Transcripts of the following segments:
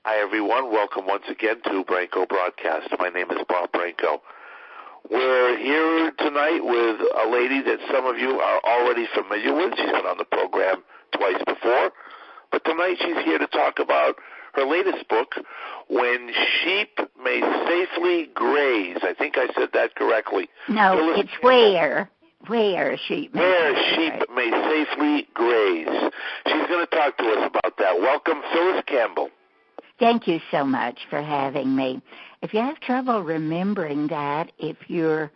Hi, everyone. Welcome once again to Branco Broadcast. My name is Bob Branco. We're here tonight with a lady that some of you are already familiar with. She's been on the program twice before. But tonight she's here to talk about her latest book, When Sheep May Safely Graze. I think I said that correctly. No, Phillis it's Campbell. Where sheep May safely graze. She's going to talk to us about that. Welcome, Phillis Campbell. Thank you so much for having me. If you have trouble remembering that, if you're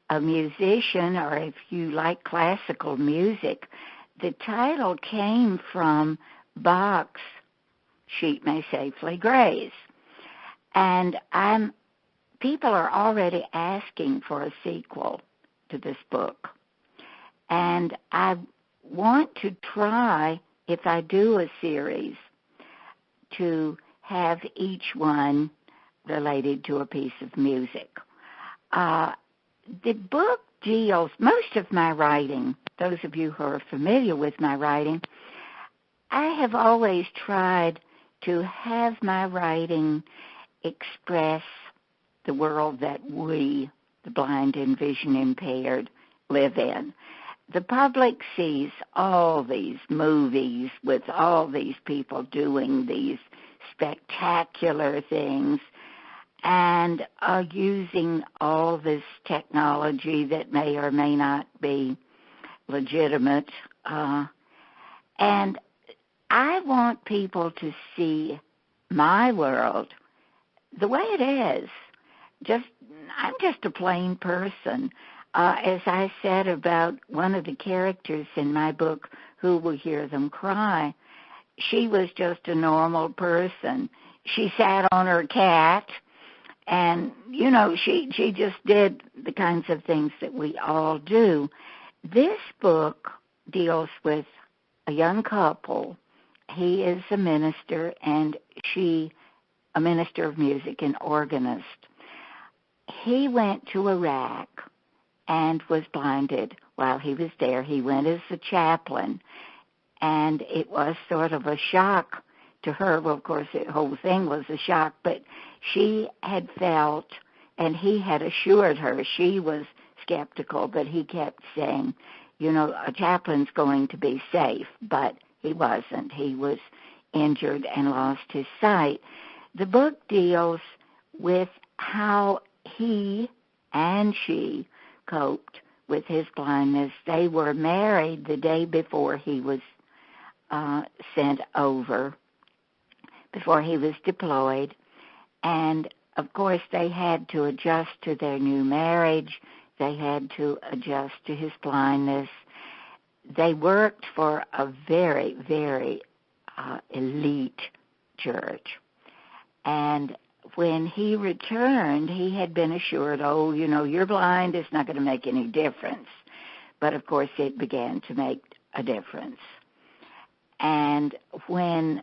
a musician or if you like classical music, the title came from Bach's Sheep May Safely Graze. And people are already asking for a sequel to this book. And I want to try, if I do a series, to have each one related to a piece of music. The book deals, most of my writing, those of you who are familiar with my writing, I have always tried to have my writing express the world that we, the blind and vision impaired, live in. The public sees all these movies with all these people doing these spectacular things and are using all this technology that may or may not be legitimate. And I want people to see my world the way it is. I'm just a plain person. As I said about one of the characters in my book, Who Will Hear Them Cry, she was just a normal person. She sat on her cat, and, she just did the kinds of things that we all do. This book deals with a young couple. He is a minister, and she a minister of music and organist. He went to Iraq and was blinded while he was there. He went as a chaplain, and it was sort of a shock to her. Well, of course, the whole thing was a shock, but she had felt, and he had assured her, she was skeptical, but he kept saying, a chaplain's going to be safe, but he wasn't. He was injured and lost his sight. The book deals with how he and she coped with his blindness. They were married the day before he was sent over, before he was deployed. And, of course, they had to adjust to their new marriage. They had to adjust to his blindness. They worked for a very, very elite church. And when he returned, he had been assured, you're blind, it's not going to make any difference. But, of course, it began to make a difference. And when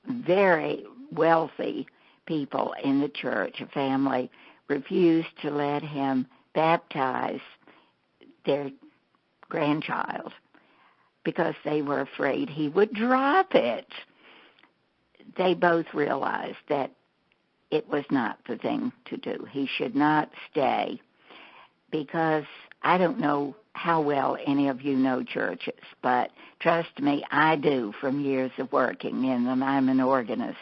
very wealthy people in the church, a family, refused to let him baptize their grandchild because they were afraid he would drop it, they both realized that it was not the thing to do. He should not stay, because I don't know how well any of you know churches, but trust me, I do from years of working in them. I'm an organist.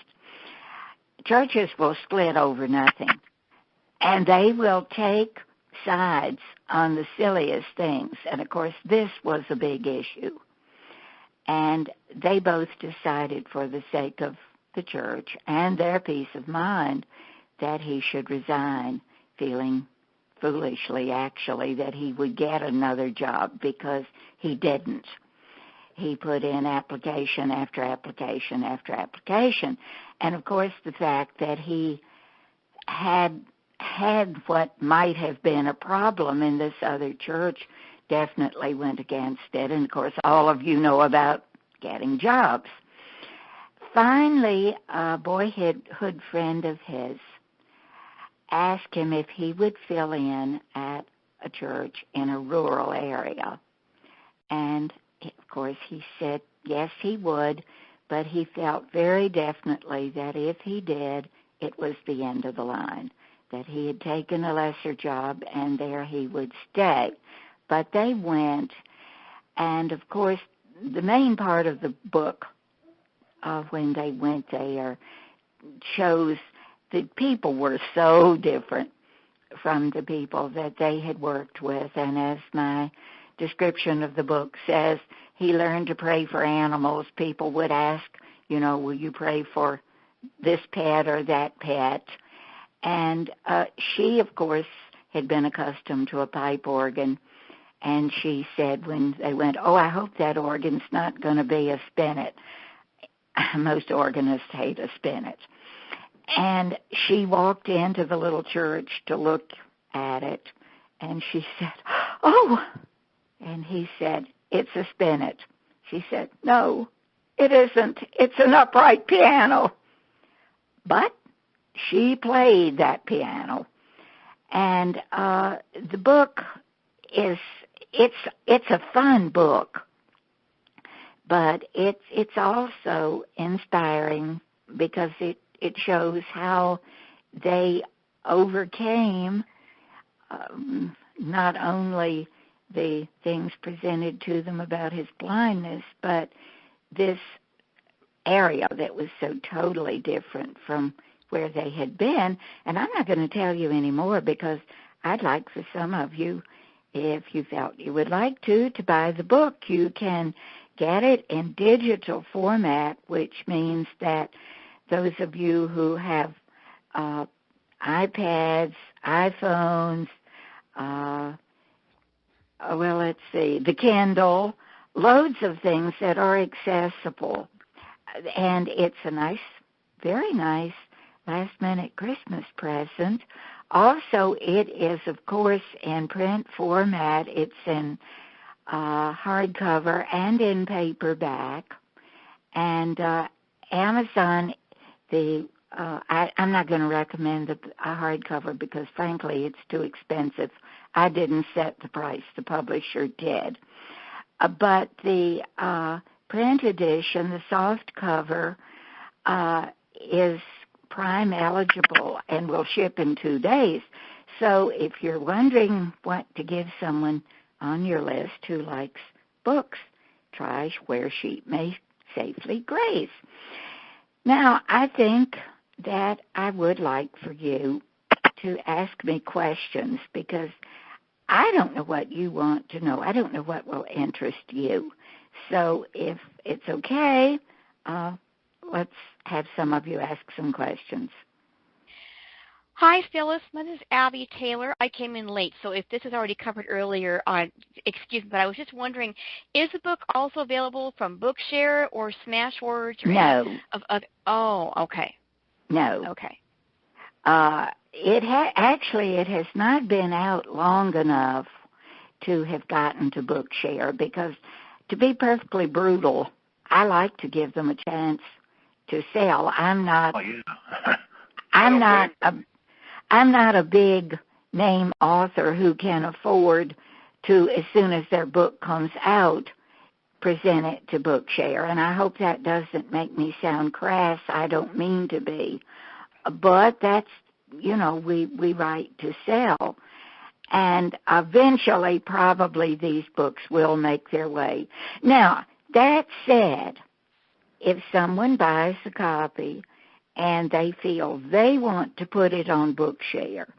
Churches will split over nothing, and they will take sides on the silliest things. And, of course, this was a big issue. And they both decided, for the sake of the church and their peace of mind, that he should resign, feeling foolishly, actually, that he would get another job, because he didn't. He put in application after application after application. And, of course, the fact that he had what might have been a problem in this other church definitely went against it. And, of course, all of you know about getting jobs. Finally, a boyhood friend of his asked him if he would fill in at a church in a rural area. And, of course, he said yes, he would, but he felt very definitely that if he did, it was the end of the line, that he had taken a lesser job and there he would stay. But they went, and of course, the main part of the book when they went there shows that people were so different from the people that they had worked with. And as my description of the book says, he learned to pray for animals. People would ask, will you pray for this pet or that pet? And she, of course, had been accustomed to a pipe organ. And she said when they went, I hope that organ's not going to be a spinet. Most organists hate a spinet. And she walked into the little church to look at it, and she said, "Oh!" And he said, "It's a spinet." She said, "No, it isn't. It's an upright piano." But she played that piano. And the book it's a fun book, but it's also inspiring because it shows how they overcame not only the things presented to them about his blindness, but this area that was so totally different from where they had been. And I'm not going to tell you any more because I'd like for some of you, if you felt you would like to buy the book. You can get it in digital format, which means that those of you who have iPads, iPhones, the Kindle, loads of things that are accessible. And it's a nice, very nice last-minute Christmas present. Also, it is, of course, in print format. It's in hardcover and in paperback. And Amazon, I'm not going to recommend a hardcover because, frankly, it's too expensive. I didn't set the price. The publisher did. But the print edition, the soft cover, is Prime eligible and will ship in 2 days. So if you're wondering what to give someone on your list who likes books, try Where Sheep May Safely Graze. Now, I think that I would like for you to ask me questions because I don't know what you want to know. I don't know what will interest you. So if it's okay, let's have some of you ask some questions. Hi, Phyllis. My name is Abby Taylor. I came in late, so if this is already covered earlier, excuse me, but I was just wondering, is the book also available from Bookshare or Smashwords? Or no. Oh, okay. No. Okay. It has not been out long enough to have gotten to Bookshare because, to be perfectly brutal, I like to give them a chance to sell. I'm not a big name author who can afford to, as soon as their book comes out, present it to Bookshare. And I hope that doesn't make me sound crass. I don't mean to be. But that's, we write to sell. And eventually, probably these books will make their way. Now, that said, if someone buys a copy and they feel they want to put it on Bookshare,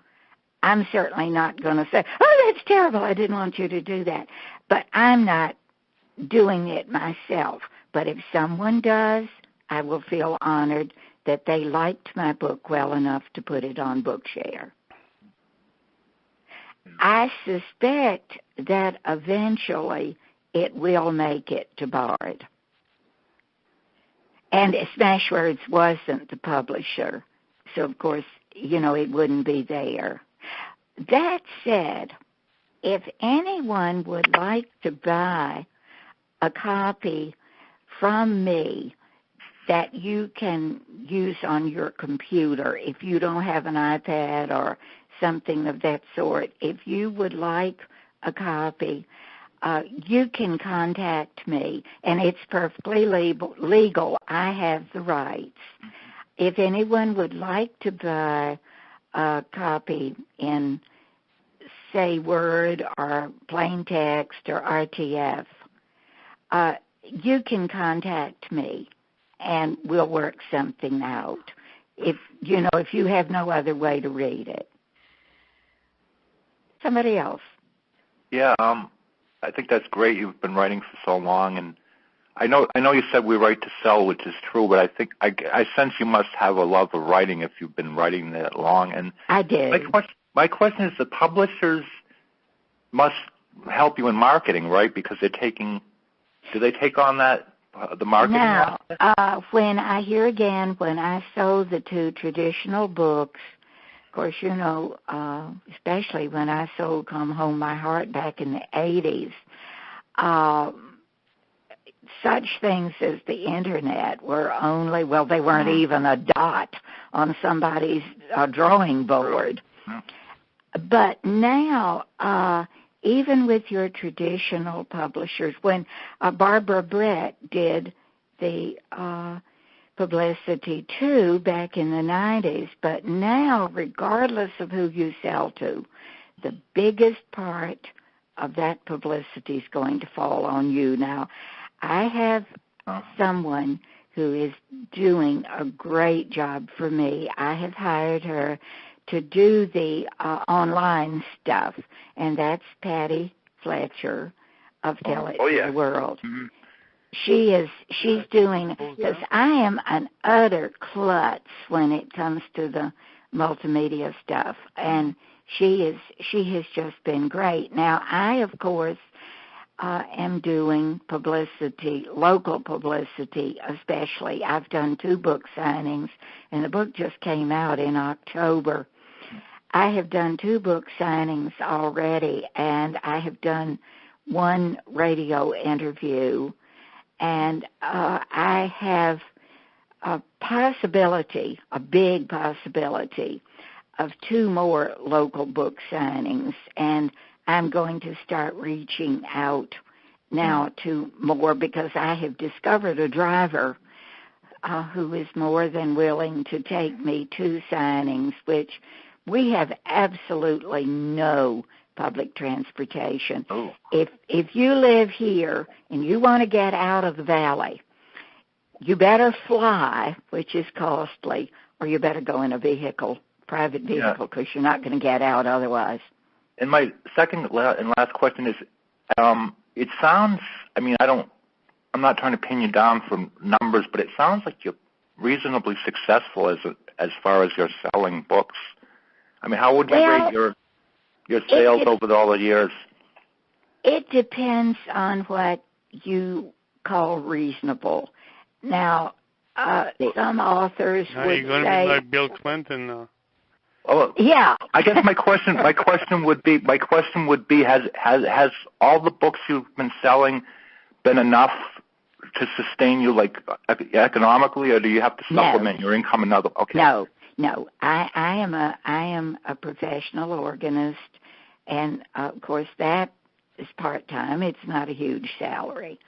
I'm certainly not going to say, "Oh, that's terrible, I didn't want you to do that." But I'm not doing it myself. But if someone does, I will feel honored that they liked my book well enough to put it on Bookshare. I suspect that eventually it will make it to Bard. And Smashwords wasn't the publisher, so of course, it wouldn't be there. That said, if anyone would like to buy a copy from me that you can use on your computer, if you don't have an iPad or something of that sort, if you would like a copy, you can contact me, and it's perfectly legal. I have the rights. If anyone would like to buy a copy in, say, Word or plain text or RTF, you can contact me, and we'll work something out. If you have no other way to read it. Somebody else. Yeah, I think that's great. You've been writing for so long, and I know you said we write to sell, which is true, but I think I sense you must have a love of writing if you've been writing that long. And I do. My question is, the publishers must help you in marketing, right? Because do they take on that, the marketing? Now, when I sold the 2 traditional books, of course, especially when I sold Come Home My Heart back in the 80s, such things as the Internet were they weren't even a dot on somebody's drawing board. But now, even with your traditional publishers, when Barbara Brett did the publicity too back in the 90s, but now, regardless of who you sell to, the biggest part of that publicity is going to fall on you. Now, I have someone who is doing a great job for me. I have hired her to do the online stuff, and that's Patty Fletcher of Tell It to the World. Mm-hmm. She's doing, because I am an utter klutz when it comes to the multimedia stuff, and she has just been great. Now, I, of course, am doing publicity, local publicity especially. I've done 2 book signings, and the book just came out in October. I have done 2 book signings already, and I have done 1 radio interview, and I have a big possibility of 2 more local book signings, and I'm going to start reaching out now to more, because I have discovered a driver who is more than willing to take me to signings, which we have absolutely no public transportation. Oh. If you live here and you want to get out of the valley, you better fly, which is costly, or you better go in a private vehicle, because you're not going to get out otherwise. And my second and last question is, it sounds, I'm not trying to pin you down from numbers, but it sounds like you're reasonably successful as far as you're selling books. How would you rate your sales over all the years? It depends on what you call reasonable. Now, some authors would say... You're going to be like Bill Clinton. Oh, yeah. I guess my question would be, has all the books you've been selling been enough to sustain you, like, economically, or do you have to supplement your income another? Okay. No. I am a professional organist, and of course that is part-time. It's not a huge salary.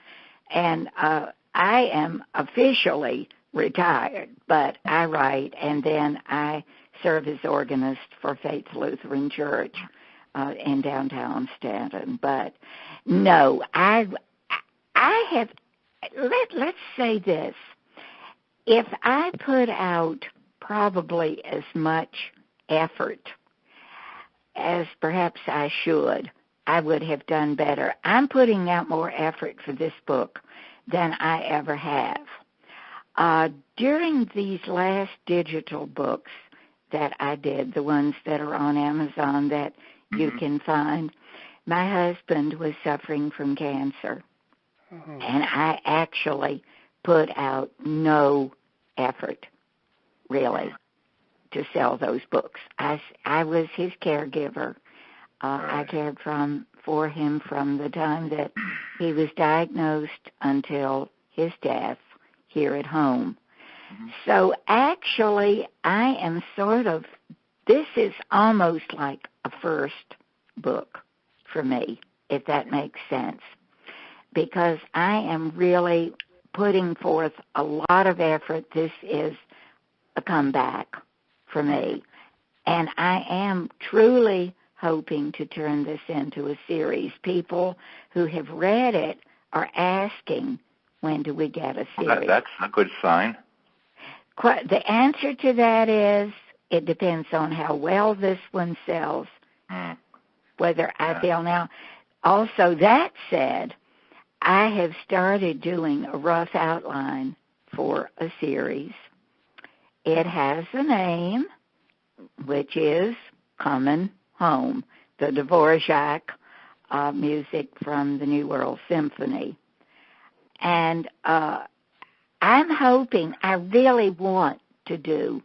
And I am officially retired, but I write, and then I serve as organist for Faith Lutheran Church in downtown Stanton. But no, I have, let's say this. If I put out probably as much effort as perhaps I should, I would have done better. I'm putting out more effort for this book than I ever have. During these last digital books that I did, the ones that are on Amazon that you can find, my husband was suffering from cancer. And I actually put out no effort, really, to sell those books. I was his caregiver. I cared for him from the time that he was diagnosed until his death here at home. So actually, I am this is almost like a first book for me. if that makes sense, because I am really putting forth a lot of effort. This is a comeback for me, and I am truly hoping to turn this into a series. People who have read it are asking, when do we get a series? That's a good sign. The answer to that is it depends on how well this one sells, whether I feel now. Also, that said, I have started doing a rough outline for a series. It has a name, which is Coming Home, the Dvorak music from the New World Symphony. And I'm hoping, I really want to do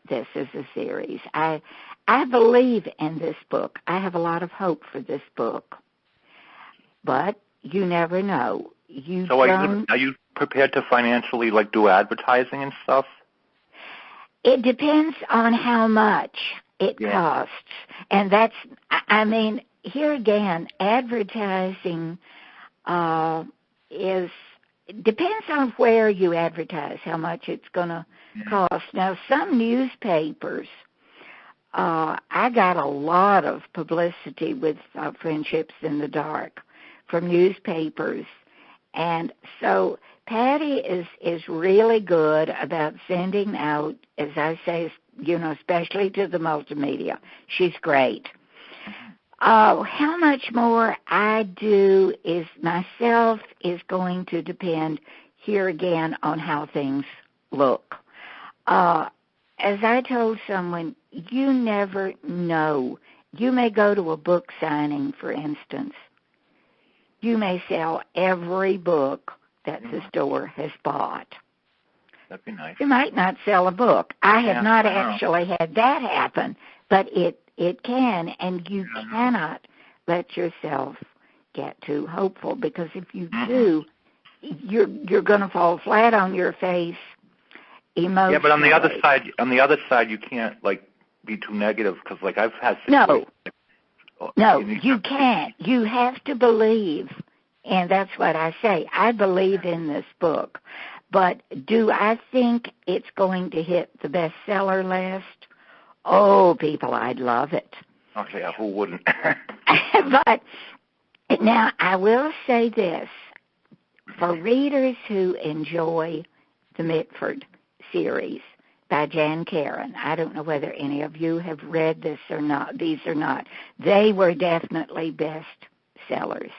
this as a series. I believe in this book. I have a lot of hope for this book. But you never know. So are you prepared to financially do advertising and stuff? It depends on how much it costs. And that's, here again, advertising depends on where you advertise, how much it's going to cost. Now, some newspapers, I got a lot of publicity with Friendships in the Dark from newspapers. And so Patty is really good about sending out, as I say, especially to the multimedia. She's great. How much more I do myself is going to depend here again on how things look. As I told someone, you never know. You may go to a book signing, for instance. You may sell every book that the store has bought. That'd be nice. You might not sell a book. I have not actually had that happen, but it can, and you cannot let yourself get too hopeful, because if you do, you're going to fall flat on your face emotionally. Yeah, but on the other side, you can't be too negative, because I've had No, you can't. You have to believe, and that's what I say. I believe in this book, but do I think it's going to hit the bestseller list? Oh, people, I'd love it. Okay, who wouldn't? But now I will say this. For readers who enjoy the Mitford series by Jan Karan, I don't know whether any of you have read this or not. These are not. They were definitely best sellers.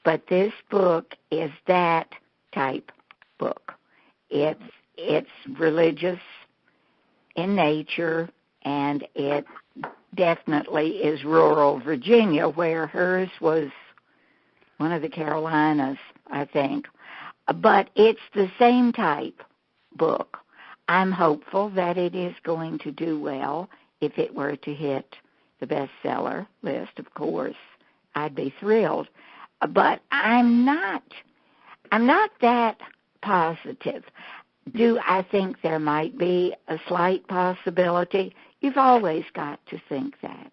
But this book is that type book. It's religious in nature, and it definitely is rural Virginia, where hers was one of the Carolinas, I think. But it's the same type book. I'm hopeful that it is going to do well. If it were to hit the bestseller list, of course, I'd be thrilled. But I'm not that positive. Do I think there might be a slight possibility? You've always got to think that.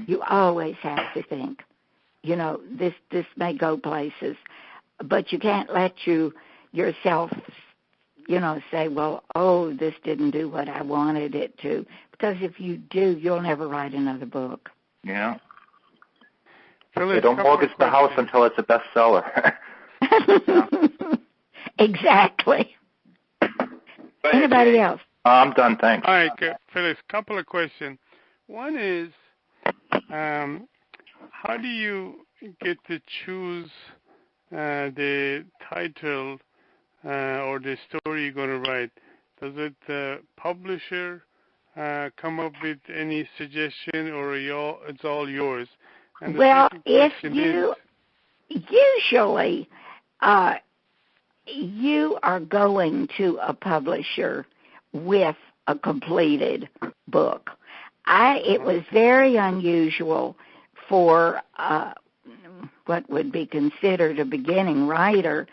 You always have to think, this may go places, but you can't let yourself, say, well, this didn't do what I wanted it to. Because if you do, you'll never write another book. Yeah. Phillis, they don't mortgage the house until it's a bestseller. Exactly. Anybody else? I'm done, thanks. All right, Phillis, couple of questions. One is, how do you get to choose the title or the story you're going to write? Does it the publisher come up with any suggestion, or it's all yours? And well, if you usually you are going to a publisher with a completed book. It was very unusual for what would be considered a beginning writer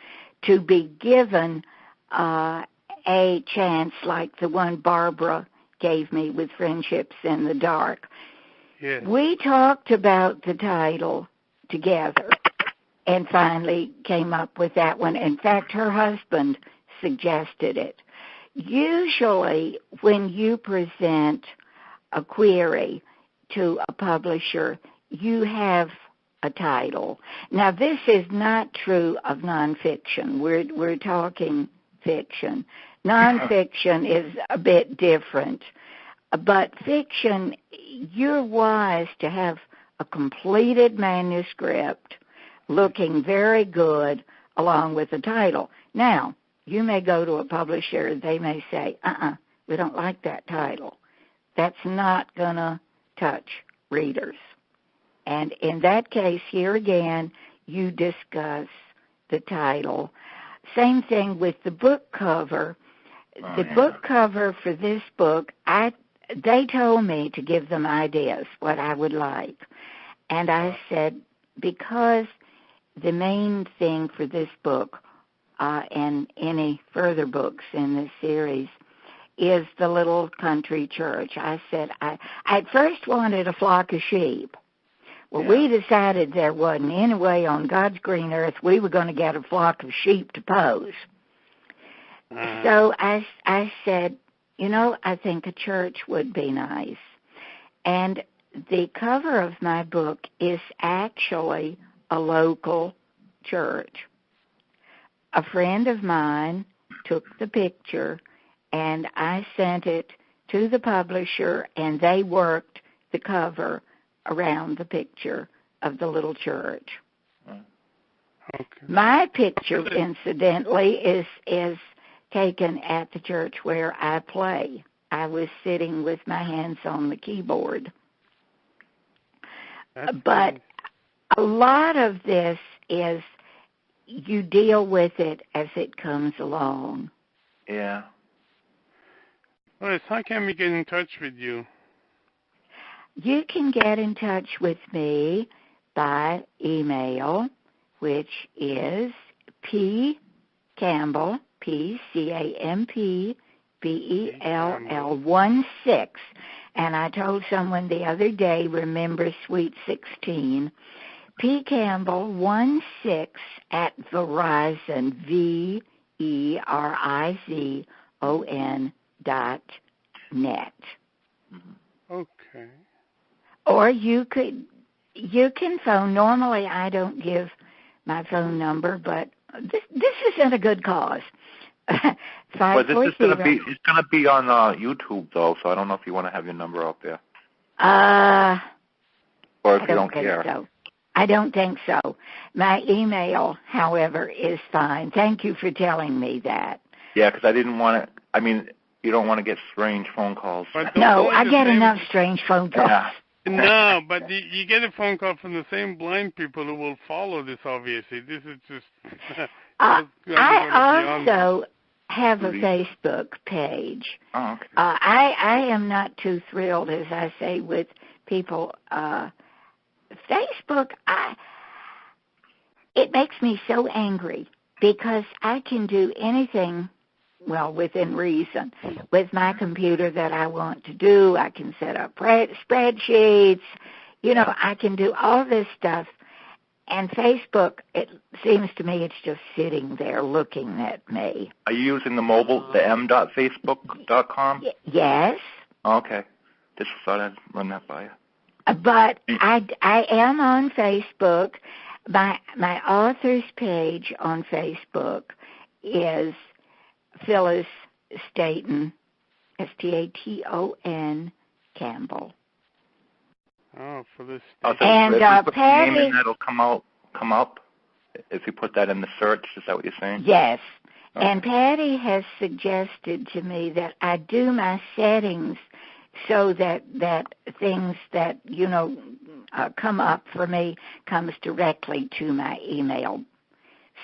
to be given a chance like the one Barbara gave me with Friendships in the Dark. Yes. We talked about the title together and finally came up with that one. In fact, her husband suggested it. Usually when you present a query to a publisher, you have a title. Now, this is not true of nonfiction. We're talking fiction. Nonfiction is a bit different. But fiction, you're wise to have a completed manuscript looking very good along with the title. Now, you may go to a publisher, they may say, we don't like that title. That's not going to touch readers. And in that case, here again, you discuss the title. Same thing with the book cover. The book cover for this book, they told me to give them ideas, what I would like. And I said, because the main thing for this book and any further books in this series is the little country church. I said, I at first wanted a flock of sheep. Well, we decided there wasn't any way on God's green earth we were going to get a flock of sheep to pose. So I said, I think a church would be nice. And the cover of my book is actually a local church. A friend of mine took the picture, and I sent it to the publisher, and they worked the cover around the picture of the little church. Okay. My picture, incidentally, is taken at the church where I play. I was sitting with my hands on the keyboard. But a lot of this is you deal with it as it comes along. Yeah. All right, so how can we get in touch with you? You can get in touch with me by email, which is pcampbell, PCAMPBELL16. And I told someone the other day, remember Sweet 16, pcampbell16 at Verizon, VERIZON.net. Okay. Or you can phone. Normally I don't give my phone number, but this isn't a good cause. But this is going to be, it's going to be on YouTube though, so I don't know if you want to have your number out there. Or if you don't care. So. I don't think so. My email, however, is fine. Thank you for telling me that. Yeah, because I didn't want to, you don't want to get strange phone calls. No, I get enough strange phone calls. Yeah. No, but you get a phone call from the same blind people who will follow this, obviously. This is just... I also have a Facebook page. Oh, okay. I am not too thrilled, as I say, with people. Facebook, it makes me so angry because I can do anything, well, within reason, with my computer that I want to do. I can set up spreadsheets. I can do all this stuff. And Facebook, it seems to me it's just sitting there looking at me. Are you using the mobile, the m.facebook.com? Yes. Okay. Just thought I'd run that by you. But I am on Facebook. My author's page on Facebook is Phillis Staton, Staton Campbell. Oh, Phillis. So and if you put Patty, the name in, that'll come up. If you put that in the search, is that what you're saying? Yes. Okay. And Patty has suggested to me that I do my settings so that things that come up for me comes directly to my email.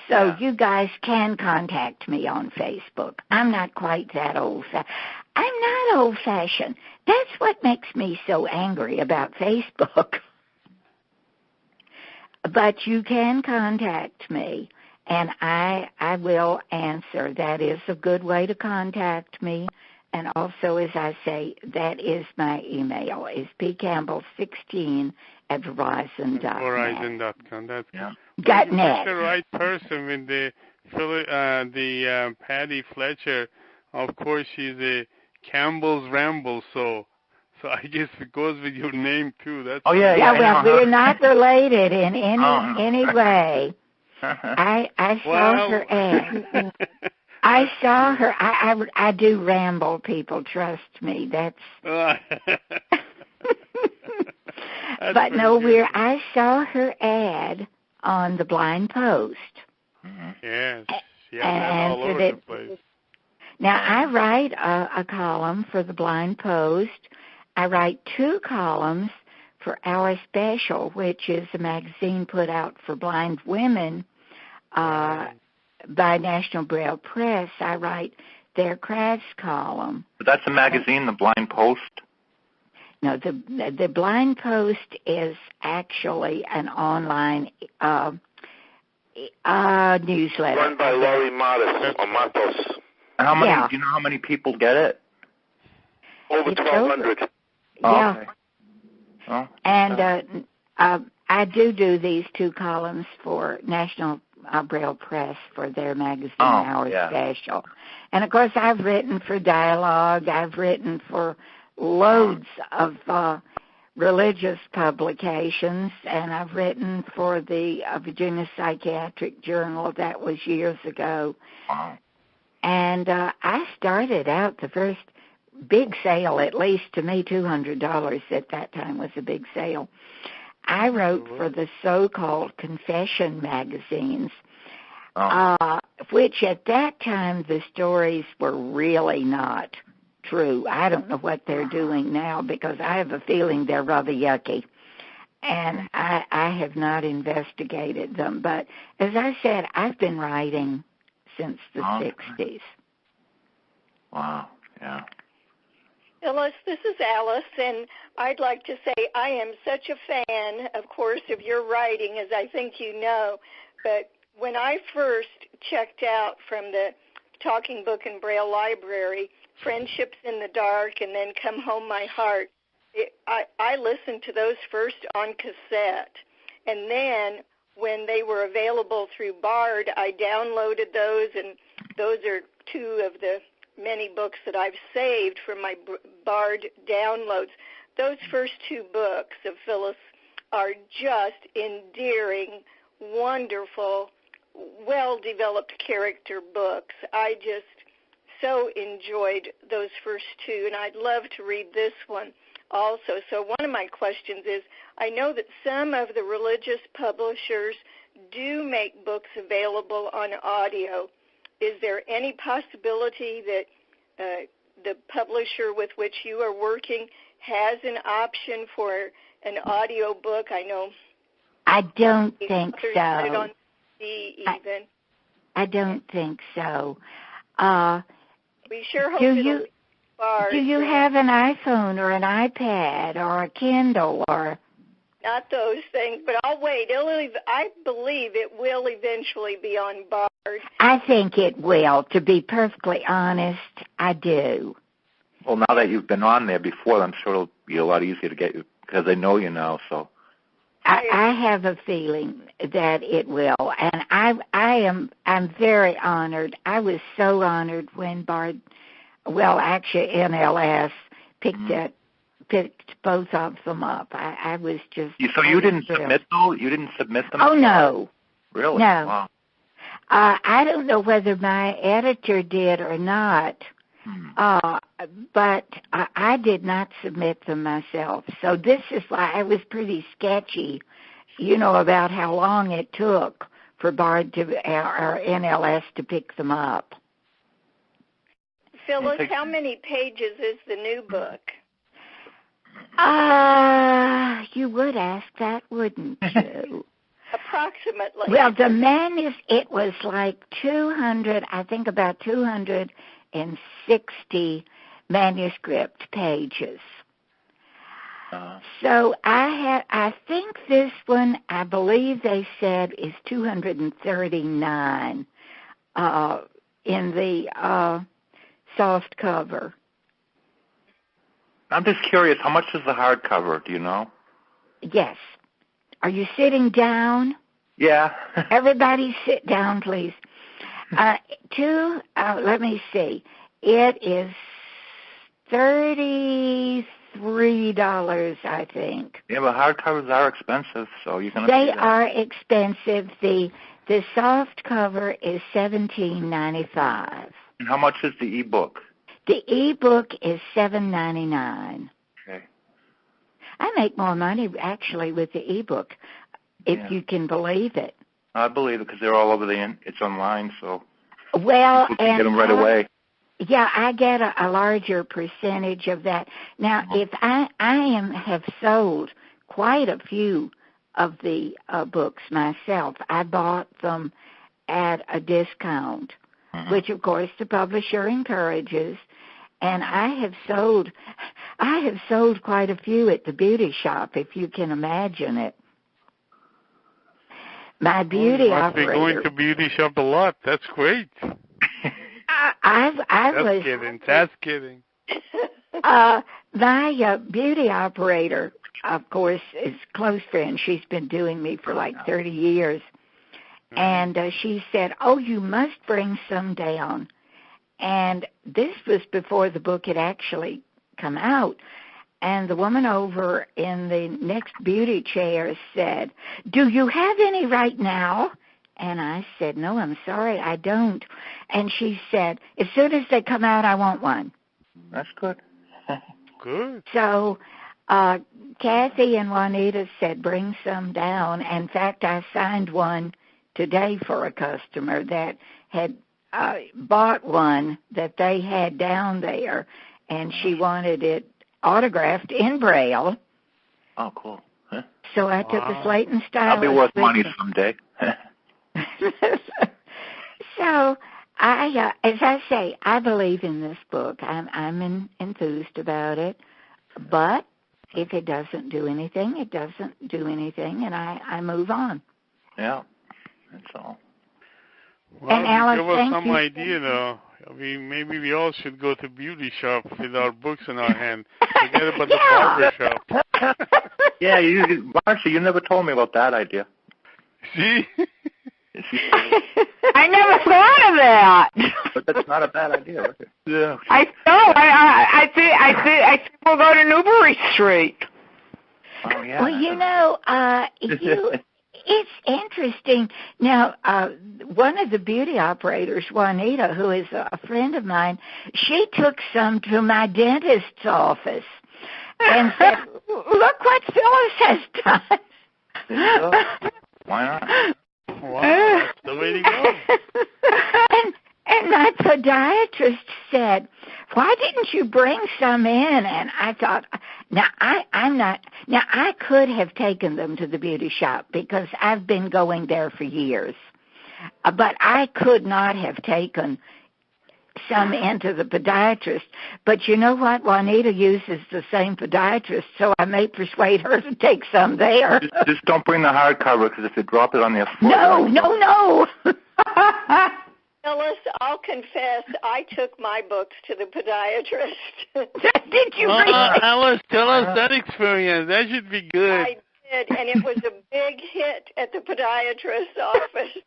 So you guys can contact me on Facebook. I'm not quite that old-fashioned. I'm not old-fashioned. That's what makes me so angry about Facebook. But you can contact me, and I will answer. That is a good way to contact me. And also, as I say, that is my email, is pcampbell16@verizon.net. Verizon.com. That's Yeah. .net. That's the right person with the Patty Fletcher. Of course, she's a Campbell's Ramble, so I guess it goes with your name too. That's Yeah, well, we're not related in any way. I saw her ad. I saw her. I do ramble, people. Trust me. That's. But no, I saw her ad on the Blind Post. Yes, yeah, all over the place. Now I write a column for the Blind Post. I write 2 columns for Our Special, which is a magazine put out for blind women by National Braille Press. I write their crafts column. But that's a magazine, the Blind Post? No, the Blind Post is actually an online newsletter. Run by Laurie Matos. And how many? Do you know how many people get it? Over 1,200. Yeah. Okay. Oh, and I do these 2 columns for National Braille Press for their magazine, Our Special. And, of course, I've written for Dialogue. I've written for loads of religious publications, and I've written for the Virginia Psychiatric Journal. That was years ago. Wow. And I started out the first big sale, at least to me, $200 at that time was a big sale. I wrote for the so-called confession magazines, which at that time the stories were really not true. I don't know what they're doing now because I have a feeling they're rather yucky. And I have not investigated them. But as I said, I've been writing since the 60s. Wow, yeah. Phyllis, this is Alice, and I'd like to say I am such a fan, of course, of your writing, as I think you know. But when I first checked out from the Talking Book and Braille Library, Friendships in the Dark, and then Come Home My Heart, I listened to those first on cassette. And then when they were available through Bard, I downloaded those, and those are 2 of the many books that I've saved from my Bard downloads. Those first 2 books of Phyllis are just endearing, wonderful, well-developed character books. I just so enjoyed those first 2, and I'd love to read this one also. So one of my questions is, I know that some of the religious publishers do make books available on audio. Is there any possibility that the publisher with which you are working has an option for an audio book? I know. I don't think so. On CD even. I don't think so. We sure hope do you have an iPhone or an iPad or a Kindle or? Not those things, but I'll wait. I believe it will eventually be on Bard. I think it will. To be perfectly honest, I do. Well, now that you've been on there before, I'm sure it'll be a lot easier to get you because they know you now. So I have a feeling that it will, and I'm very honored. I was so honored when Bard, well, actually NLS picked both of them up. I was just. So you didn't submit those? You didn't submit them? Oh no. Really? No. Wow. I don't know whether my editor did or not, but I did not submit them myself. So this is why I was pretty sketchy, about how long it took for Bard or NLS to pick them up. Phyllis, how many pages is the new book? You would ask that, wouldn't you? Approximately. Well, it was like 200, I think about 260 manuscript pages. So I think this one, I believe they said, is 239 in the soft cover. I'm just curious, how much is the hardcover? Do you know? Yes. Are you sitting down? Yeah. Everybody sit down, please. Let me see. It is $33, I think. Yeah, but hardcovers are expensive, so you're going to They are expensive. The soft cover is $17.95. And how much is the ebook? The ebook is $7.99. Okay. I make more money actually with the ebook, if you can believe it. I believe it because they're all over it's online, so well, you can get them right away. Yeah, I get a larger percentage of that. Now, if I have sold quite a few of the books myself. I bought them at a discount, which of course the publisher encourages. And I have sold quite a few at the beauty shop, if you can imagine it. My beauty operator. You must be going to beauty shop a lot. That's great. That's kidding. My beauty operator, of course, is a close friend. She's been doing me for like 30 years. And she said, "Oh, you must bring some down." And this was before the book had actually come out. And the woman over in the next beauty chair said, "Do you have any right now?" And I said, "No, I'm sorry, I don't." And she said, "As soon as they come out, I want one." That's good. Good. So Kathy and Juanita said, "Bring some down." In fact, I signed one today for a customer that had bought one that they had down there, and she wanted it autographed in Braille. Oh, cool. Huh? So I took a slate and stylus. I'll be worth money someday. So I, as I say, I believe in this book. I'm enthused about it, but if it doesn't do anything, it doesn't do anything, and I move on. Yeah, that's all. Well, and Alice, give us some idea, though. Maybe we all should go to beauty shop with our books in our hand. Forget about the barber shop. Yeah, Marcia, you never told me about that idea. See? I never thought of that. But that's not a bad idea, is it? Yeah. I think we'll go to Newbury Street. Oh, yeah. Well, you know, it's interesting. Now, one of the beauty operators, Juanita, who is a friend of mine, she took some to my dentist's office and said, "Look what Phillis has done." Why not? Wow, that's the way to go. And my podiatrist said, "Why didn't you bring some in?" And I thought, I could have taken them to the beauty shop because I've been going there for years. But I could not have taken some into the podiatrist. But you know what? Juanita uses the same podiatrist, so I may persuade her to take some there. Just don't bring the hardcover, because if you drop it on their foot... No. Phyllis, I'll confess, I took my books to the podiatrist. Did you really? Alice, tell us that experience. That should be good. I did, and it was a big hit at the podiatrist's office.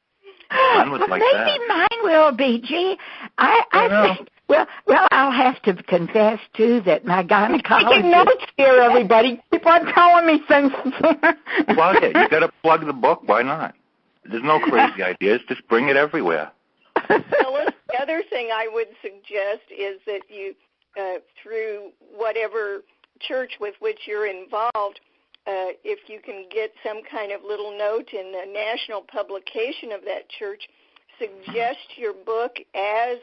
Mine was like maybe that. Mine will be. Gee, I think. Well, I'll have to confess too that my gynecologist. Taking notes here, everybody. Keep on telling me things. Plug it. You got to plug the book. Why not? There's no crazy ideas. Just bring it everywhere. Phyllis, the other thing I would suggest is that you, through whatever church with which you're involved, if you can get some kind of little note in the national publication of that church, suggest your book as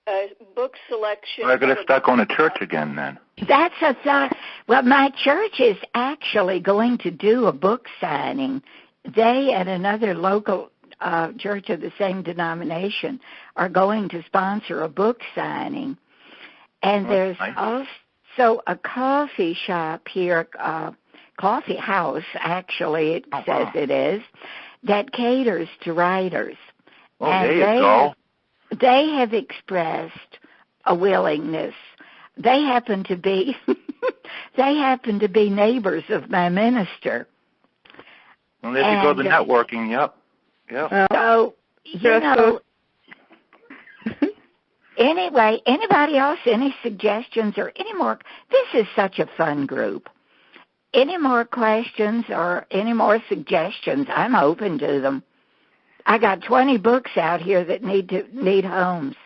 a book selection. Well, I got to start going to church again then. That's a thought. Well, my church is actually going to do a book signing. They and another local church of the same denomination are going to sponsor a book signing. And there's also a coffee shop here, coffee house, actually, it says it is, that caters to writers. Oh, and there you go. They have expressed a willingness. They happen to be They happen to be neighbors of my minister. Well, there you go, the networking, yep. So, anyway, anybody else, any suggestions or any more? This is such a fun group. Any more questions or any more suggestions? I'm open to them. I got 20 books out here that need homes.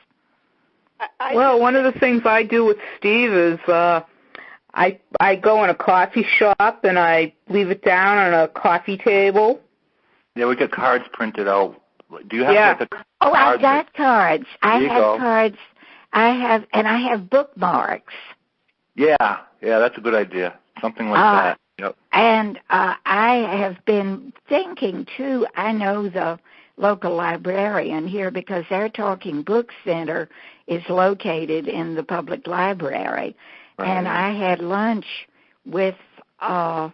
Well, one of the things I do with Steve is I go in a coffee shop and I leave it down on a coffee table. Yeah, we get cards printed out. Do you have like a Oh, I've got cards. I have cards. I have bookmarks. Yeah, that's a good idea. Something like that. Yep. And I have been thinking, too, I know the local librarian here because their Talking Book Center is located in the public library. Right. And I had lunch with the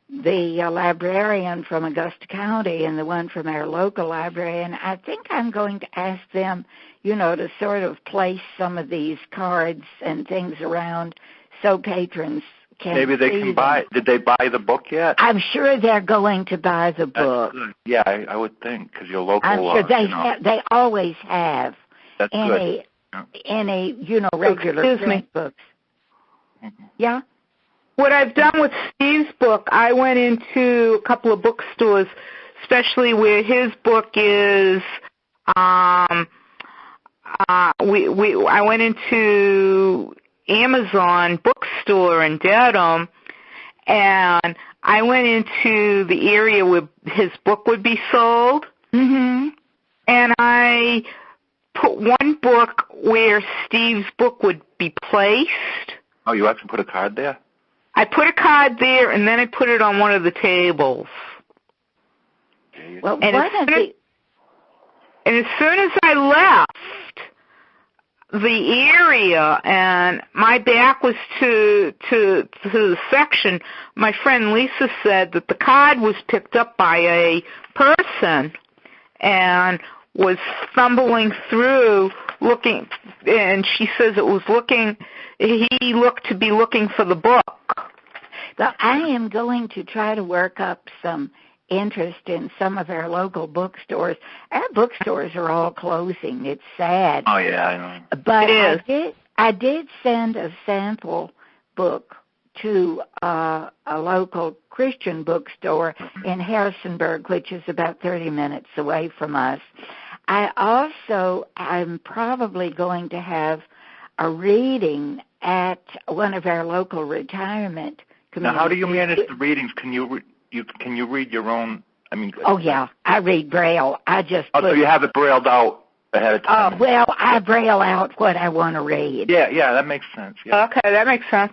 librarian from Augusta County and the one from our local library, and I think I'm going to ask them, to sort of place some of these cards and things around so patrons can maybe they can buy. Did they buy the book yet? I'm sure they're going to buy the book. That's good. Yeah, I would think because you're local. I'm sure they always have. That's good. Any regular print books. Mm-hmm. Yeah. What I've done with Steve's book, I went into a couple of bookstores, especially where his book is. I went into Amazon bookstore in Dedham, and I went into the area where his book would be sold, and I put one book where Steve's book would be placed. Oh, you actually put a card there? I put a card there, and then I put it on one of the tables. Well, and as soon as I left the area and my back was to the section, my friend Lisa said that the card was picked up by a person and was stumbling through looking, and she says he looked to be looking for the book. Well, I am going to try to work up some interest in some of our local bookstores. Our bookstores are all closing. It's sad. Oh, yeah, I know. But it is. I did send a sample book to a local Christian bookstore in Harrisonburg, which is about 30 minutes away from us. I'm probably going to have a reading at one of our local retirement communities. Now, how do you manage the readings? Can you read your own? I mean. Oh yeah, I read Braille. So you have it brailled out ahead of time. Well, I braille out what I want to read. Yeah, that makes sense. Yeah. Okay, that makes sense.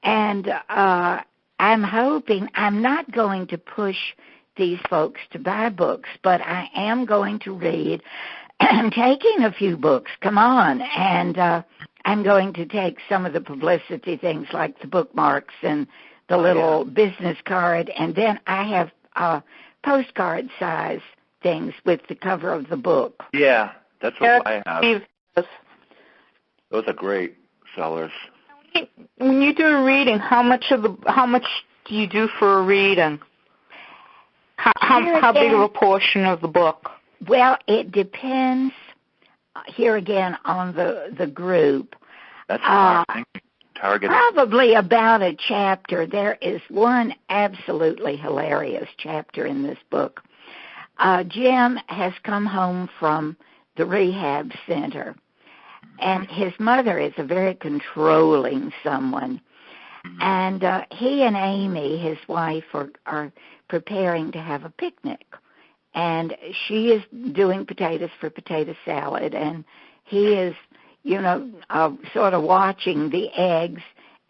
And I'm hoping I'm not going to push these folks to buy books, but I am going to read. I'm taking a few books. Come on, and I'm going to take some of the publicity things like the bookmarks and the little business card, and then I have postcard size things with the cover of the book. Yeah, that's what I have. Those are great sellers. When you do a reading, how much do you do for a reading? How big of a portion of the book? Well, it depends. Here again on the group. That's smart thinking. Target. Probably about a chapter. There is one absolutely hilarious chapter in this book. Jim has come home from the rehab center, and his mother is a very controlling someone. And he and Amy, his wife, are preparing to have a picnic. And she is doing potatoes for potato salad, and he is sort of watching the eggs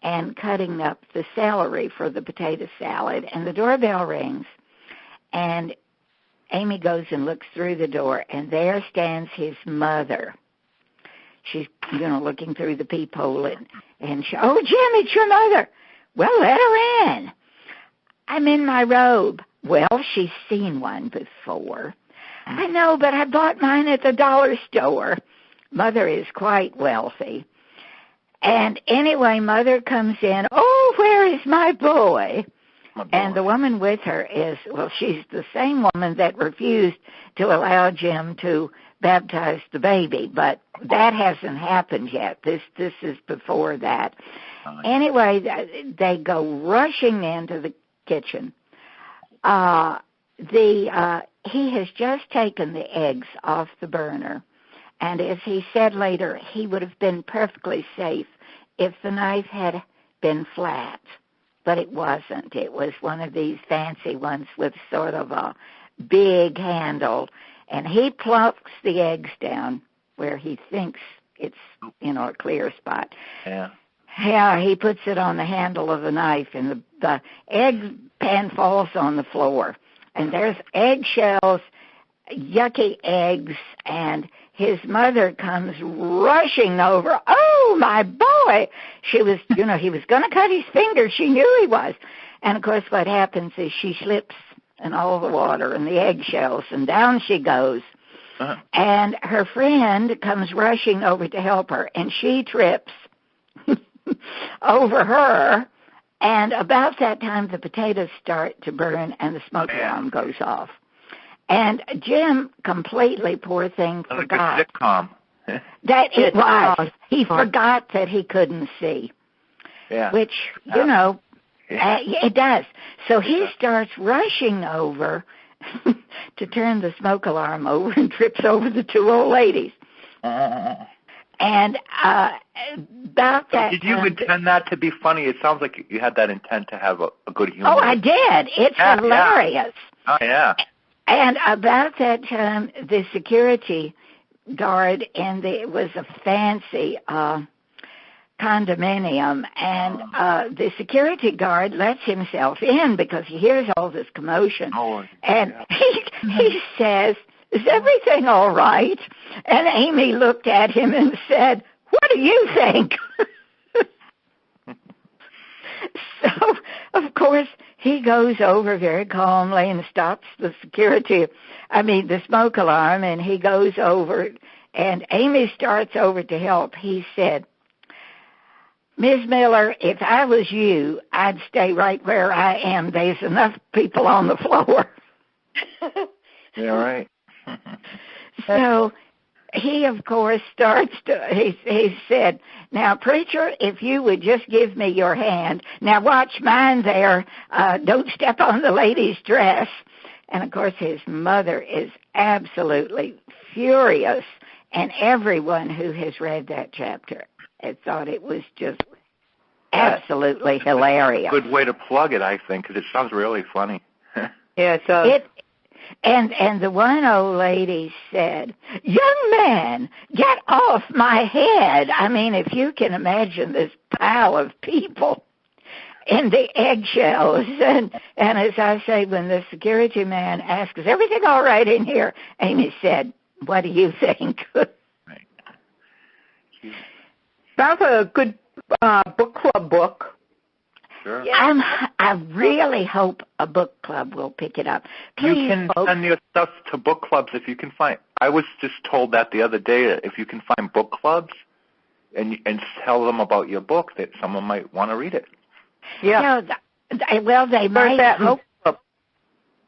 and cutting up the celery for the potato salad. And the doorbell rings, and Amy goes and looks through the door, and there stands his mother. She's, looking through the peephole, and she, "Oh, Jim, it's your mother." "Well, let her in." "I'm in my robe." "Well, she's seen one before." "I know, but I bought mine at the dollar store." Mother is quite wealthy. And anyway, Mother comes in, oh, where is my boy? And the woman with her is, well, she's the same woman that refused to allow Jim to baptize the baby, but that hasn't happened yet. This is before that. Anyway, they go rushing into the kitchen. He has just taken the eggs off the burner, and as he said later, he would have been perfectly safe if the knife had been flat. But it wasn't. It was one of these fancy ones with sort of a big handle. And he plunks the eggs down where he thinks it's, a clear spot. Yeah. Yeah, he puts it on the handle of the knife, and the egg pan falls on the floor. And there's eggshells, yucky eggs, and his mother comes rushing over. Oh, my boy! She was, he was going to cut his finger. She knew he was. And, of course, what happens is she slips in all the water and the eggshells, and down she goes. Uh-huh. And her friend comes rushing over to help her, and she trips over her. And about that time, the potatoes start to burn, and the smoke alarm goes off. And Jim completely, poor thing, forgot. Like a sitcom. That it was. He forgot that he couldn't see. Yeah. Which, it does. So he starts rushing over to turn the smoke alarm over and trips over the two old ladies. And about that did you intend that to be funny? It sounds like you had that intent to have a good humor. Oh, I did. It's hilarious. Yeah. Oh, yeah. And about that time, the security guard, and it was a fancy condominium, and the security guard lets himself in because he hears all this commotion. And he says, is everything all right? And Amy looked at him and said, what do you think? So, of course, he goes over very calmly and stops the smoke alarm, and he goes over, and Amy starts over to help. He said, Ms. Miller, if I was you, I'd stay right where I am. There's enough people on the floor. Yeah, right. So he, of course, he said, now, preacher, if you would just give me your hand. Now, watch mine there. Don't step on the lady's dress. And, of course, his mother is absolutely furious. And everyone who has read that chapter has thought it was just absolutely hilarious. Good way to plug it, I think, because it sounds really funny. Yeah, it does. And the one old lady said, young man, get off my head. I mean, if you can imagine this pile of people in the eggshells. And as I say, when the security man asked, is everything all right in here? Amy said, what do you think? Right. Sounds like a good book club book. Sure. I really hope a book club will pick it up. Please, you can folks, send your stuff to book clubs if you can find. I was just told that the other day that if you can find book clubs and tell them about your book, that someone might want to read it. Yeah. They might.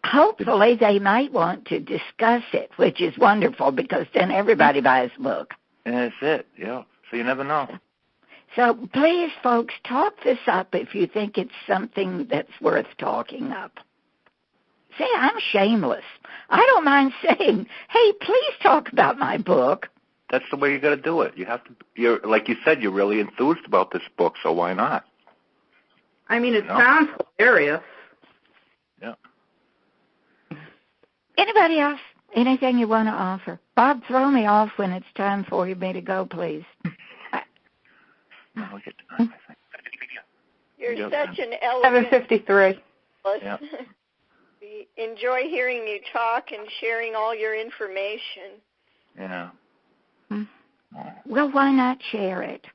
Hopefully, they might want to discuss it, which is wonderful because then everybody buys a book. And that's it. Yeah. So you never know. So please, folks, talk this up if you think it's something that's worth talking up. See, I'm shameless. I don't mind saying, hey, please talk about my book. That's the way you got to do it. You have to. You're like you said, you're really enthused about this book, so why not? I mean, it sounds hilarious. Yeah. Anybody else? Anything you want to offer? Bob, throw me off when it's time for me to go, please. You're such an elegant. 7:53. Yeah. We enjoy hearing you talk and sharing all your information. Yeah. Well, why not share it?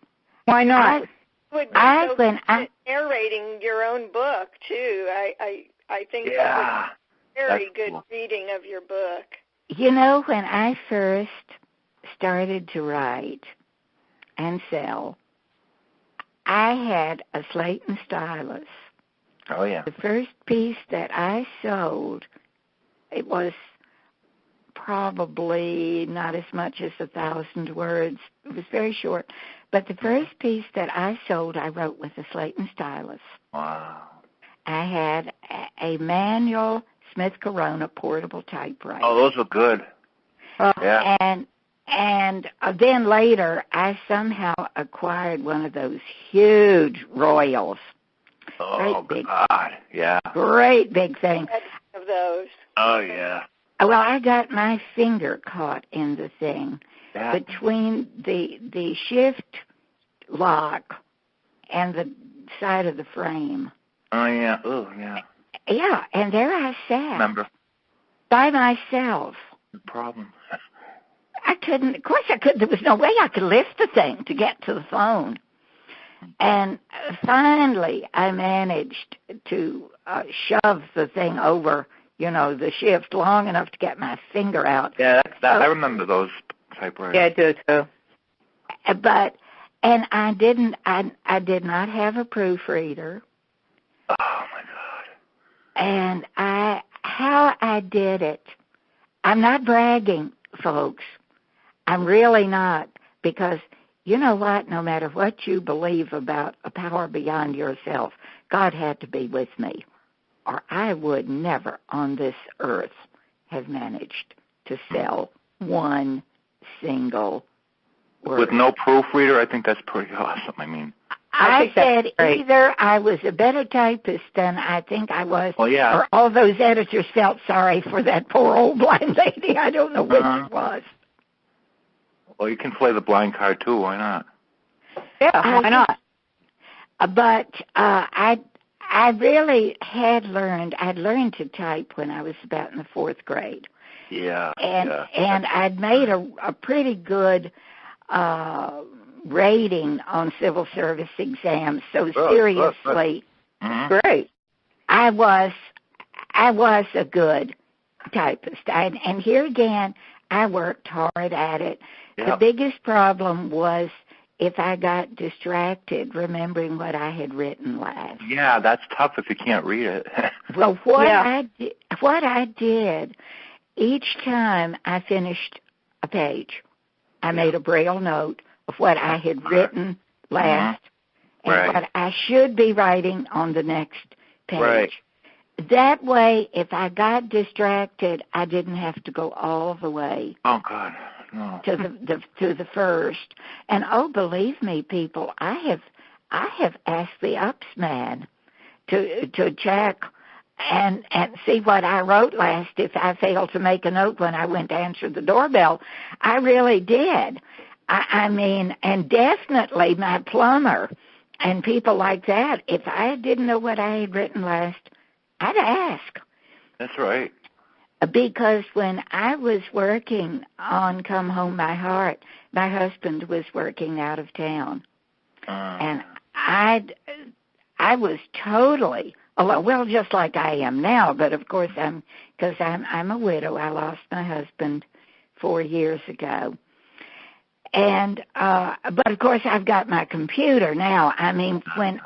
Why not? Narrating your own book too. I think that was very good reading of your book. You know, when I first started to write and sell, I had a slate and stylus. Oh, yeah. The first piece that I sold, it was probably not as much as 1,000 words. It was very short. But the first piece that I sold, I wrote with a slate and stylus. Wow. I had a manual Smith Corona portable typewriter. Oh, those were good. Yeah. And then later, I somehow acquired one of those huge Royals. Oh, God. Yeah. Great big thing. Of those. Oh, yeah. Well, I got my finger caught in the thing Yeah. between the shift lock and the side of the frame. Oh, yeah. Oh, yeah. Yeah, and there I sat. Remember? By myself. No problem. I couldn't, of course I couldn't, there was no way I could lift the thing to get to the phone. And finally I managed to shove the thing over, the shift long enough to get my finger out. Yeah, I remember those typewriters. Yeah, I do too. And I did not have a proofreader. Oh, my God. And how I did it, I'm not bragging, folks. I'm really not, because you know what? No matter what you believe about a power beyond yourself, God had to be with me, or I would never on this earth have managed to sell one single word. With no proofreader, I think that's pretty awesome. I mean, I said either I was a better typist than I think I was, or all those editors felt sorry for that poor old blind lady. I don't know which it was. Well, you can play the blind card, too. Why not? Yeah, why not? But I really had learned. I'd learned to type when I was about in the 4th grade. Yeah. And I'd made a pretty good rating on civil service exams. So seriously, Great. I was a good typist. And here again, I worked hard at it. Yep. The biggest problem was if I got distracted remembering what I had written last. Yeah, that's tough if you can't read it. Well, what I did, each time I finished a page, I made a Braille note of what I had written last and what I should be writing on the next page. Right. That way, if I got distracted, I didn't have to go all the way. Oh, God, no. To the first. And believe me, people, I have asked the ups man to check and see what I wrote last if I failed to make a note when I went to answer the doorbell. I really did. I mean, and definitely my plumber and people like that, if I didn't know what I had written last, I'd ask. That's right. Because when I was working on Come Home My Heart, my husband was working out of town. And I was totally alone, well, just like I am now, but of course I'm a widow. I lost my husband 4 years ago. And but of course I've got my computer now. I mean, when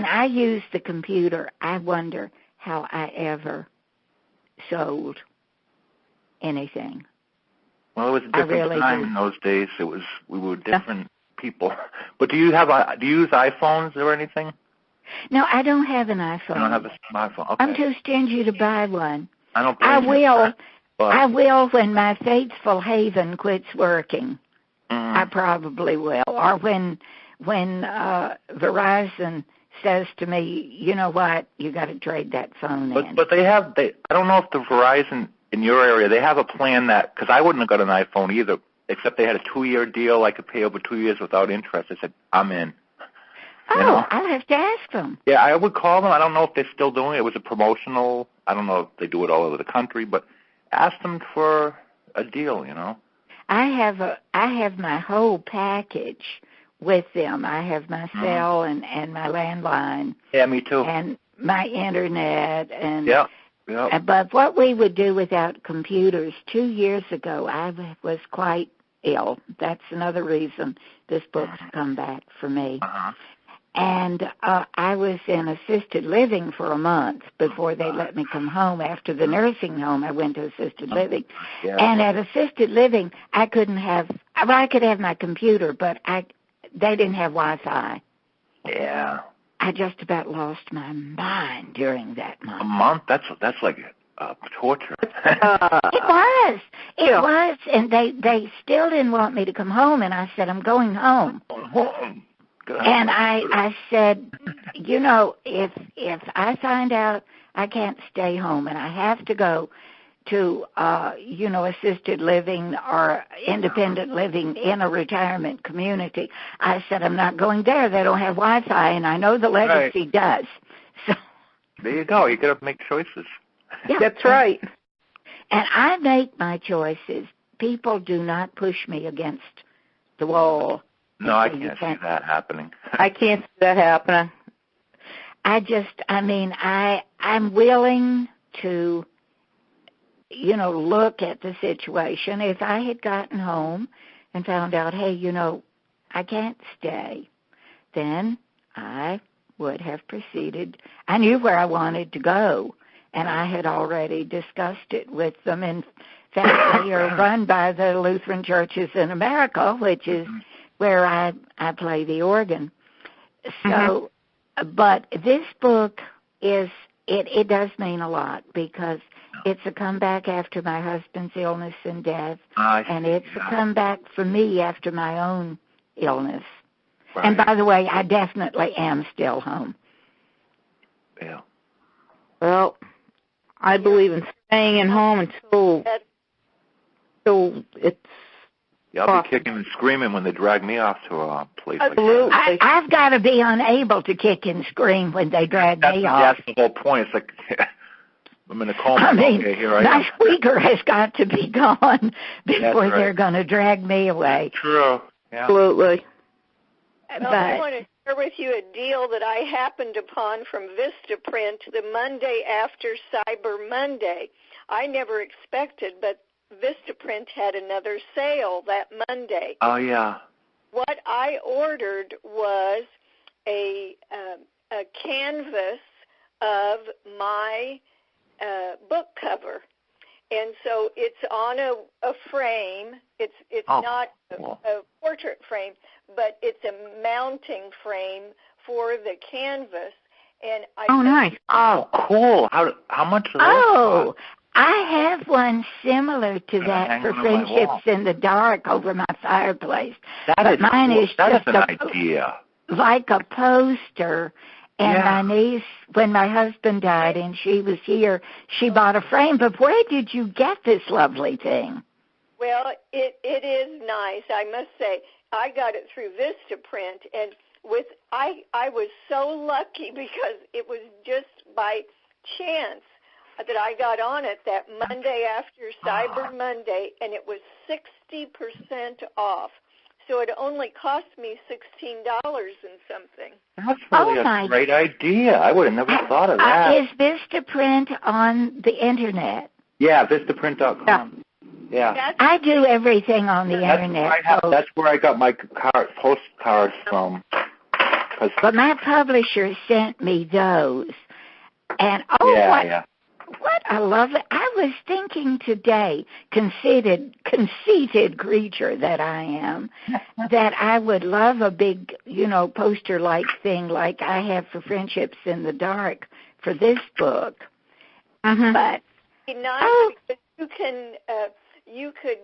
I use the computer, I wonder how I ever sold anything. Well, it was a different time in those days. We were different people. But do you use iPhones or anything? No, I don't have an iPhone. I don't have a smartphone. Okay. I'm too stingy to buy one. I don't. I will when my faithful Haven quits working. Mm-hmm. I probably will, or when Verizon says to me, you know what, you got to trade that phone in. But I don't know if the Verizon in your area, they have a plan that, because I wouldn't have got an iPhone either, except they had a 2-year deal. I could pay over 2 years without interest. I said, I'm in. I'll have to ask them. Yeah, I would call them. I don't know if they're still doing it. It was a promotional. I don't know if they do it all over the country, but ask them for a deal, I have my whole package with them. I have my cell and my landline. Yeah, me too. And my internet and yeah. But what we would do without computers, 2 years ago, I was quite ill. That's another reason this book's come back for me. And I was in assisted living for a month before they let me come home. After the nursing home, I went to assisted living. Yeah. And at assisted living, I couldn't have, well, I could have my computer, but they didn't have Wi-Fi. Yeah. I just about lost my mind during that month. A month? That's like torture. It was. It was. And they still didn't want me to come home, and I said, I'm going home. And I said, you know, if I find out I can't stay home and I have to go to, assisted living or independent living in a retirement community, I said, I'm not going there. They don't have Wi-Fi, and I know the legacy does. So there you go. You got to make choices. Yeah, that's right. And I make my choices. People do not push me against the wall. No, I can't see that happening. I can't see that happening. I'm willing to, look at the situation. If I had gotten home and found out, hey, I can't stay, then I would have proceeded. I knew where I wanted to go, and I had already discussed it with them. In fact, they are run by the Lutheran churches in America, which is where I play the organ. So, but this book it does mean a lot because it's a comeback after my husband's illness and death, and it's a comeback for me after my own illness. Right. And by the way, I definitely am still home. Yeah. Well, I believe in staying at home until it's. Yeah, I'll be kicking and screaming when they drag me off to a place like that. I've got to be unable to kick and scream when they drag me off. That's the whole point. It's like I'm in a coma. Okay, here I am. My squeaker has got to be gone before they're going to drag me away. True. Yeah. Absolutely. Well, I want to share with you a deal that I happened upon from Vistaprint the Monday after Cyber Monday. I never expected, but Vistaprint had another sale that Monday. Oh, yeah. What I ordered was a canvas of my book cover. And so it's on a frame. It's not a portrait frame, but it's a mounting frame for the canvas. And nice. Oh, cool. How much is that? I have one similar to that for Friendships in the Dark over my fireplace. Mine is just an idea. Like a poster. And my niece, when my husband died and she was here, she bought a frame. But where did you get this lovely thing? Well, it is nice, I must say. I got it through Vistaprint, and I was so lucky because it was just by chance that I got on it that Monday after Cyber Monday, and it was 60% off. So it only cost me $16 and something. That's really a great idea. I would have never thought of that. Is Vistaprint on the Internet? Yeah, Vistaprint.com. Yeah. I do everything on the Internet. That's where I got my postcards from. But my publisher sent me those. And what a lovely, I was thinking today, conceited creature that I am, that I would love a big, poster-like thing like I have for Friendships in the Dark for this book. But because you could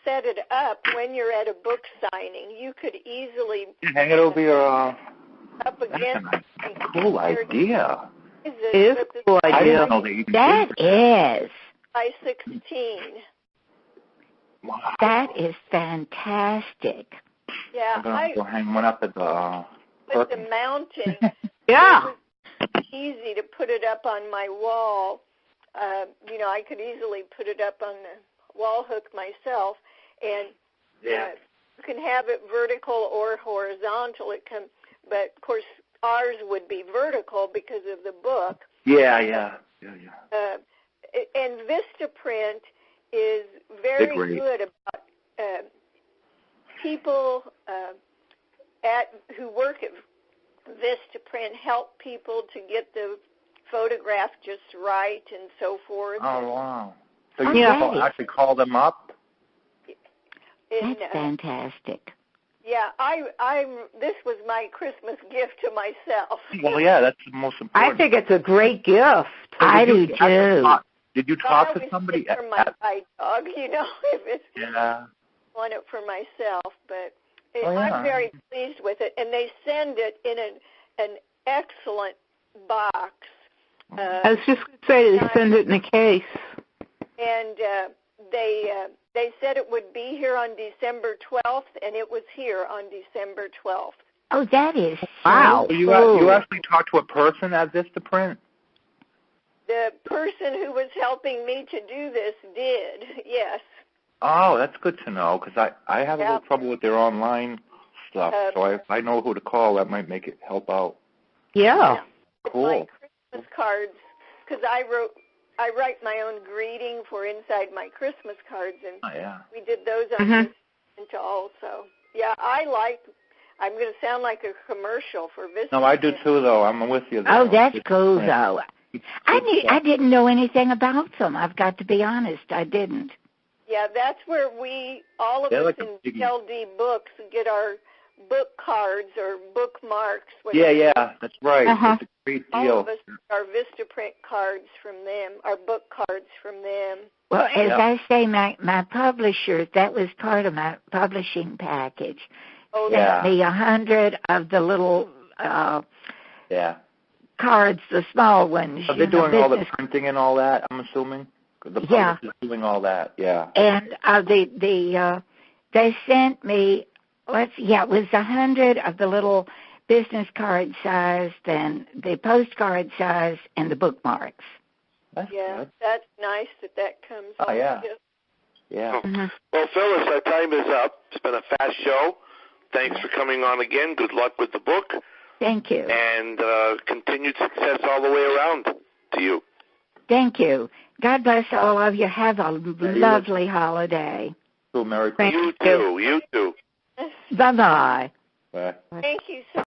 set it up when you're at a book signing. You could easily hang it over your up against. That's a cool idea. It is a cool idea. That is. By 16. Wow. That is fantastic. Yeah, I'm going to go hang one up at the... With the mounting. Yeah. It was easy to put it up on my wall. I could easily put it up on the wall hook myself. And you can have it vertical or horizontal. But, of course, ours would be vertical because of the book. Yeah. And Vistaprint is very good about people who work at Vistaprint help people to get the photograph just right and so forth. Oh, wow. So you Yeah. actually call them up? And, That's fantastic. yeah, this was my Christmas gift to myself. Well, yeah, that's the most important. I think it's a great gift. I do too. Did you talk to somebody? For my guide dog, if it's Yeah. want it for myself, but Oh, yeah. I'm very pleased with it, and they send it in an excellent box. I was just going to say they send it in a case. And they said it would be here on December 12th, and it was here on December 12th. Oh, that is Wow. so So you cool. actually talked to a person at Vistaprint? The person who was helping me to do this did, yes. Oh, that's good to know, because I have a little trouble with their online stuff. So if I know who to call, that might make it help out. Yeah. Cool. My Christmas cards, because I write my own greeting for inside my Christmas cards, and we did those on Vista also. Yeah, I'm going to sound like a commercial for Vista. No, I do too, though. I'm with you. Oh, that's cool, though. I didn't know anything about them. I've got to be honest. I didn't. Yeah, that's where all of us in LD Books get our book cards or bookmarks. Yeah, that's right. It's a great deal. All of us get our Vistaprint cards from them, our book cards from them. Well, as I say, my publisher, that was part of my publishing package. Oh, sent me 100 of the little cards, the small ones. Are they doing all the printing and all that, I'm assuming? The publisher's doing all that, And they sent me, it was 100 of the little business card size, and the postcard size, and the bookmarks. That's good. That's nice that comes on. Oh, yeah. Yeah. Well, Phyllis, our time is up. It's been a fast show. Thanks for coming on again. Good luck with the book. Thank you. And continued success all the way around to you. Thank you. God bless all of you. Have a lovely holiday. Merry Christmas. You too. Bye-bye. Bye. Thank you so